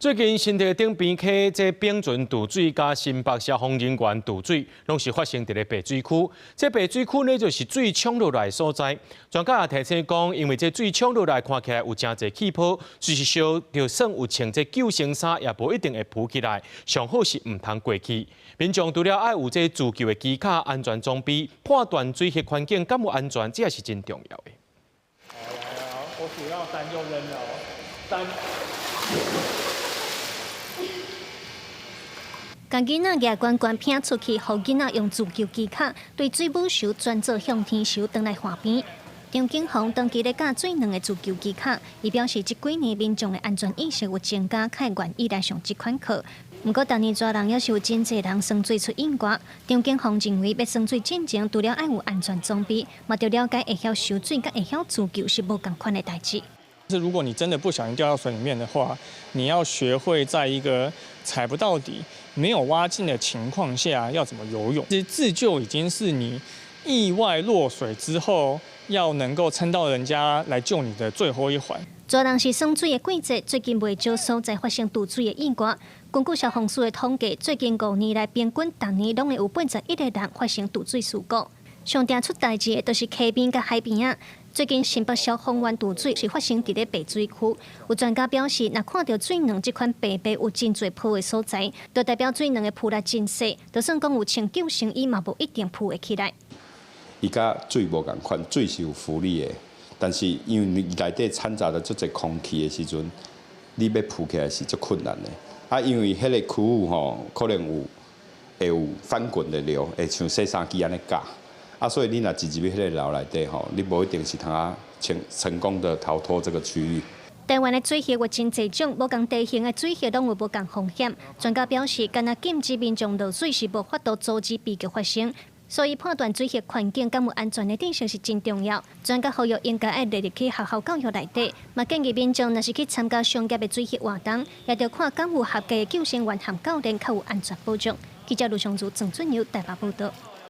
最近新地顶边溪这丙醇渡水加新北消防人员渡水，拢是发生伫咧白水区。这白水区呢，就是水冲落来的所在。专家也提醒讲，因为这水冲落来看起来有真侪气泡，就是说就算有穿这救生衫，也无一定会浮起来。上好是唔通过去。民众除了爱有这自救的机卡、安全装备，判断水域环境敢有安全，这也是真重要的。好，我数到3就扔了哦，3。将囡仔牙关关拼出去，互囡仔用自救机卡对水母球转做向天球，倒来岸边。张景宏当期咧教水能的自救机卡，伊表示，这几年民众的安全意识有增加，较愿意来上这款课。不过，当年抓人也是有真侪人生水出意外。张景宏认为，要生水进前，除了爱有安全装备，嘛要了解会晓收水，甲会晓自救是无共款的代志。是如果你真的不小心掉到水里面的话，你要学会在一个踩不到底、没有蛙镜的情况下要怎么游泳。其实自救已经是你意外落水之后要能够撑到人家来救你的最后一环。抓人是生水的季节，最近袂少所在发生渡水的意外。根据消防署的统计，最近5年来平均逐年拢会有81个人发生渡水事故。上定出代志的都是溪边甲海边啊。最近新北消防员渡水是发生伫咧白水区，有专家表示，若看到水能这款白白有真侪泡的所在，就代表水能的泡力真细，就算讲有穿救生衣，嘛无一定浮会起来。伊甲水无共款，水是有浮力的，但是因为内底掺杂了足侪空气的时阵，你要浮起来是足困难的。啊，因为迄个区域吼，可能会有翻滚的流，会像洗衫机安尼夹。啊，所以你若直入去迄个流内底吼，你无一定是通成功的逃脱这个区域。台湾的水域有真侪种，无共地形的水域拢有无共风险。专家表示，干那禁止民众落水是无法度阻止悲剧发生，所以判断水域环境敢有安全的定性是真重要。专家呼吁应该爱列入去学校教育内底，嘛建议民众若是去参加商业的水域活动，也要看敢有合格的救生员和教练，较有安全保障。记者卢尚祖、郑俊尧台北报道。